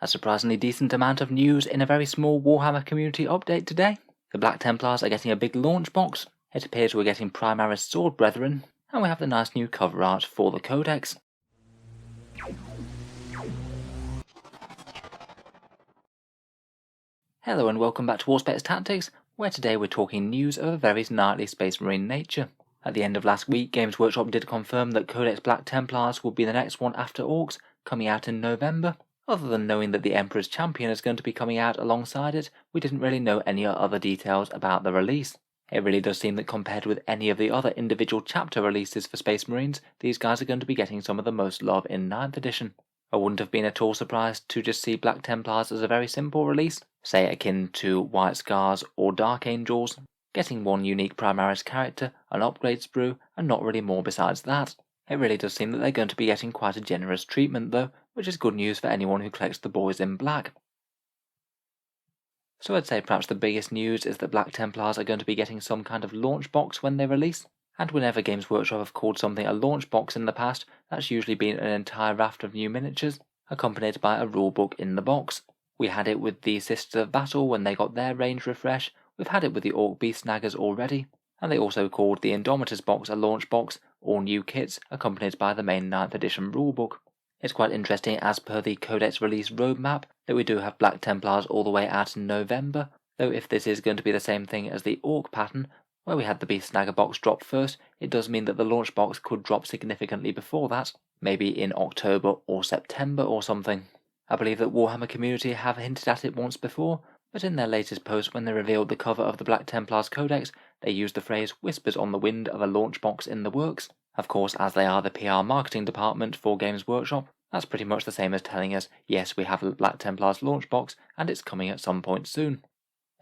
A surprisingly decent amount of news in a very small Warhammer community update today. The Black Templars are getting a big launch box, it appears we're getting Primaris Sword Brethren, and we have the nice new cover art for the Codex. Hello and welcome back to Auspex Tactics, where today we're talking news of a very knightly Space Marine nature. At the end of last week, Games Workshop did confirm that Codex Black Templars would be the next one after Orcs, coming out in November. Other than knowing that the Emperor's Champion is going to be coming out alongside it, we didn't really know any other details about the release. It really does seem that compared with any of the other individual chapter releases for Space Marines, these guys are going to be getting some of the most love in 9th edition. I wouldn't have been at all surprised to just see Black Templars as a very simple release, say akin to White Scars or Dark Angels, getting one unique Primaris character, an upgrade sprue, and not really more besides that. It really does seem that they're going to be getting quite a generous treatment though, which is good news for anyone who collects the boys in black. So I'd say perhaps the biggest news is that Black Templars are going to be getting some kind of launch box when they release, and whenever Games Workshop have called something a launch box in the past, that's usually been an entire raft of new miniatures, accompanied by a rulebook in the box. We had it with the Sisters of Battle when they got their range refresh, we've had it with the Orc Beast Snaggers already, and they also called the Indomitors box a launch box, all new kits, accompanied by the main 9th edition rulebook. It's quite interesting as per the Codex release roadmap that we do have Black Templars all the way out in November, though if this is going to be the same thing as the Orc pattern, where we had the Beast Snagger box drop first, it does mean that the launch box could drop significantly before that, maybe in October or September or something. I believe that Warhammer community have hinted at it once before, but in their latest post when they revealed the cover of the Black Templars Codex, they used the phrase "whispers on the wind of a launch box in the works." Of course, as they are the PR marketing department for Games Workshop, that's pretty much the same as telling us, yes, we have a Black Templars launch box and it's coming at some point soon.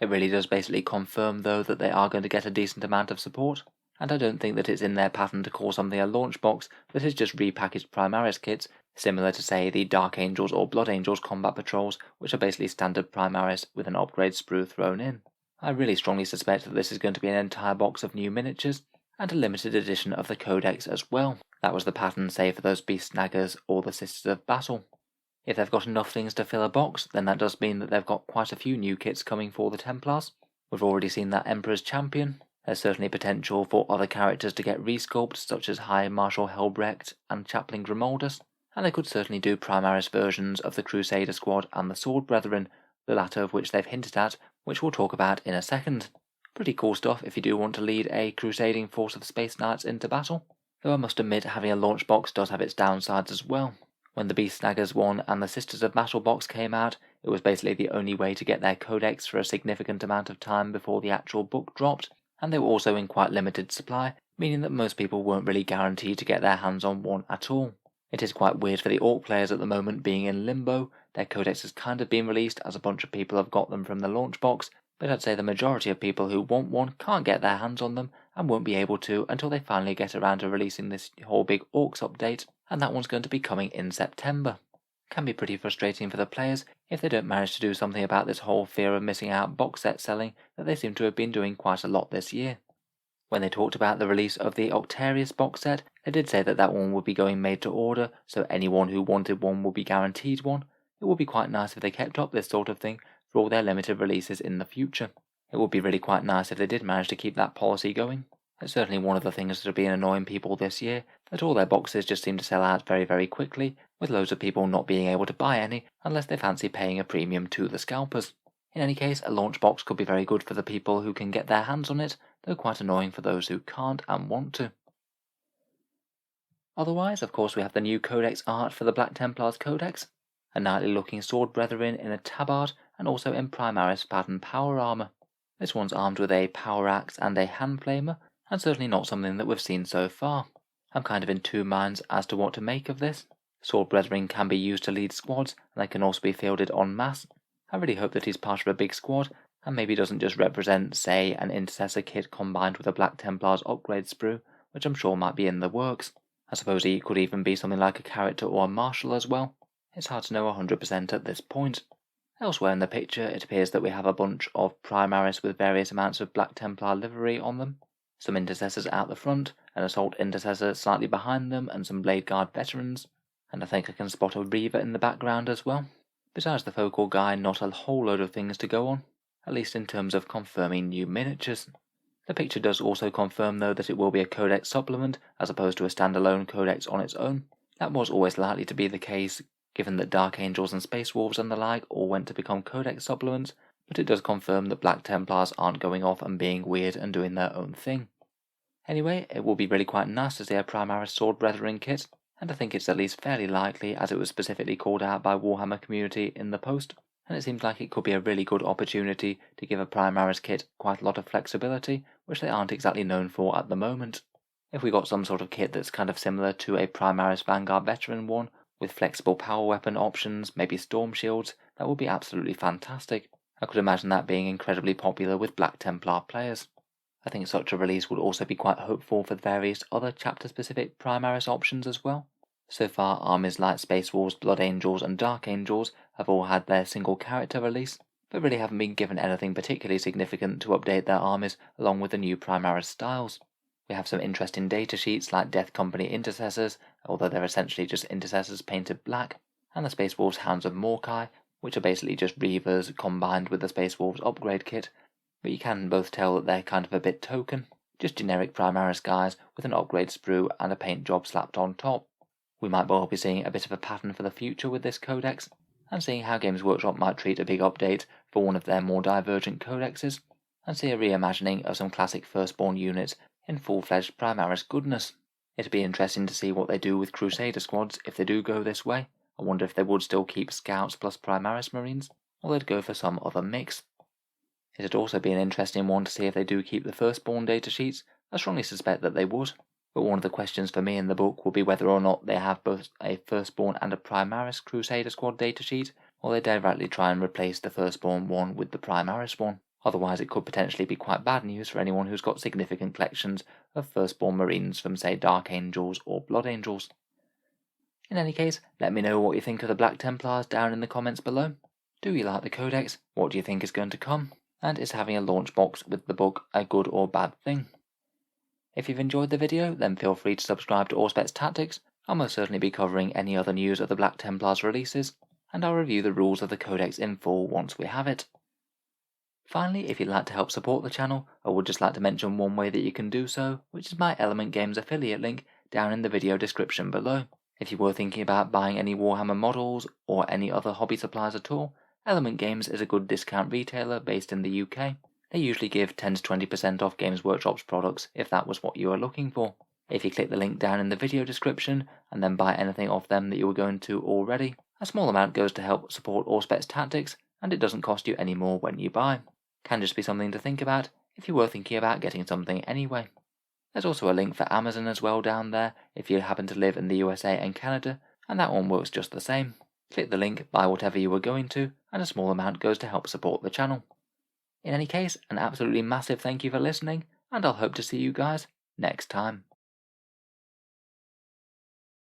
It really does basically confirm though that they are going to get a decent amount of support, and I don't think that it's in their pattern to call something a launch box that is just repackaged Primaris kits, similar to say the Dark Angels or Blood Angels combat patrols, which are basically standard Primaris with an upgrade sprue thrown in. I really strongly suspect that this is going to be an entire box of new miniatures, and a limited edition of the Codex as well. That was the pattern, say, for those Beast Snaggers or the Sisters of Battle. If they've got enough things to fill a box, then that does mean that they've got quite a few new kits coming for the Templars. We've already seen that Emperor's Champion. There's certainly potential for other characters to get resculpted, such as High Marshal Helbrecht and Chaplain Grimaldus, and they could certainly do Primaris versions of the Crusader Squad and the Sword Brethren, the latter of which they've hinted at, which we'll talk about in a second. Pretty cool stuff if you do want to lead a crusading force of Space Knights into battle, though I must admit having a launch box does have its downsides as well. When the Beast Snaggers one and the Sisters of Battle box came out, it was basically the only way to get their codex for a significant amount of time before the actual book dropped, and they were also in quite limited supply, meaning that most people weren't really guaranteed to get their hands on one at all. It is quite weird for the Orc players at the moment being in limbo. Their codex has kind of been released as a bunch of people have got them from the launch box, but I'd say the majority of people who want one can't get their hands on them and won't be able to until they finally get around to releasing this whole big Orcs update, and that one's going to be coming in September. Can be pretty frustrating for the players if they don't manage to do something about this whole fear of missing out box set selling that they seem to have been doing quite a lot this year. When they talked about the release of the Octarius box set, they did say that that one would be going made to order, so anyone who wanted one would be guaranteed one. It would be quite nice if they kept up this sort of thing for all their limited releases in the future. It would be really quite nice if they did manage to keep that policy going. It's certainly one of the things that have been annoying people this year, that all their boxes just seem to sell out very, very quickly, with loads of people not being able to buy any unless they fancy paying a premium to the scalpers. In any case, a launch box could be very good for the people who can get their hands on it, though quite annoying for those who can't and want to. Otherwise, of course, we have the new Codex Art for the Black Templars Codex, a knightly looking sword brethren in a tabard and also in Primaris pattern power armour. This one's armed with a power axe and a hand flamer, and certainly not something that we've seen so far. I'm kind of in two minds as to what to make of this. Sword brethren can be used to lead squads, and they can also be fielded en masse. I really hope that he's part of a big squad, and maybe doesn't just represent, say, an Intercessor kit combined with a Black Templars upgrade sprue, which I'm sure might be in the works. I suppose he could even be something like a character or a marshal as well. It's hard to know 100% at this point. Elsewhere in the picture, it appears that we have a bunch of Primaris with various amounts of Black Templar livery on them, some Intercessors out the front, an Assault Intercessor slightly behind them, and some Blade Guard veterans, and I think I can spot a Reaver in the background as well. Besides the focal guide, not a whole load of things to go on, at least in terms of confirming new miniatures. The picture does also confirm though that it will be a Codex supplement as opposed to a standalone Codex on its own. That was always likely to be the case, given that Dark Angels and Space Wolves and the like all went to become Codex supplements, but it does confirm that Black Templars aren't going off and being weird and doing their own thing. Anyway, it will be really quite nice to see a Primaris Sword Brethren kit, and I think it's at least fairly likely as it was specifically called out by Warhammer community in the post, and it seems like it could be a really good opportunity to give a Primaris kit quite a lot of flexibility, which they aren't exactly known for at the moment. If we got some sort of kit that's kind of similar to a Primaris Vanguard Veteran one, with flexible power weapon options, maybe storm shields, that would be absolutely fantastic. I could imagine that being incredibly popular with Black Templar players. I think such a release would also be quite hopeful for various other chapter-specific Primaris options as well. So far, armies like Space Wolves, Blood Angels and Dark Angels have all had their single character release, but really haven't been given anything particularly significant to update their armies along with the new Primaris styles. We have some interesting data sheets like Death Company Intercessors, although they're essentially just Intercessors painted black, and the Space Wolves Hounds of Morkai, which are basically just Reavers combined with the Space Wolves upgrade kit, but you can both tell that they're kind of a bit token, just generic Primaris guys with an upgrade sprue and a paint job slapped on top. We might well be seeing a bit of a pattern for the future with this codex, and seeing how Games Workshop might treat a big update for one of their more divergent codexes, and see a reimagining of some classic Firstborn units in full-fledged Primaris goodness. It'd be interesting to see what they do with Crusader squads if they do go this way. I wonder if they would still keep Scouts plus Primaris Marines, or they'd go for some other mix. It'd also be an interesting one to see if they do keep the Firstborn datasheets. I strongly suspect that they would, but one of the questions for me in the book will be whether or not they have both a Firstborn and a Primaris Crusader squad datasheet, or they directly try and replace the Firstborn one with the Primaris one. Otherwise it could potentially be quite bad news for anyone who's got significant collections of Firstborn Marines from say Dark Angels or Blood Angels. In any case, let me know what you think of the Black Templars down in the comments below. Do you like the Codex? What do you think is going to come? And is having a launch box with the book a good or bad thing? If you've enjoyed the video, then feel free to subscribe to Auspex Tactics. I'll most certainly be covering any other news of the Black Templars releases, and I'll review the rules of the Codex in full once we have it. Finally, if you'd like to help support the channel, I would just like to mention one way that you can do so, which is my Element Games affiliate link down in the video description below. If you were thinking about buying any Warhammer models or any other hobby supplies at all, Element Games is a good discount retailer based in the UK. They usually give 10 to 20% off Games Workshop's products if that was what you were looking for. If you click the link down in the video description and then buy anything off them that you were going to already, a small amount goes to help support Auspex Tactics, and it doesn't cost you any more when you buy. Can just be something to think about if you were thinking about getting something anyway. There's also a link for Amazon as well down there if you happen to live in the USA and Canada, and that one works just the same. Click the link, buy whatever you were going to, and a small amount goes to help support the channel. In any case, an absolutely massive thank you for listening, and I'll hope to see you guys next time.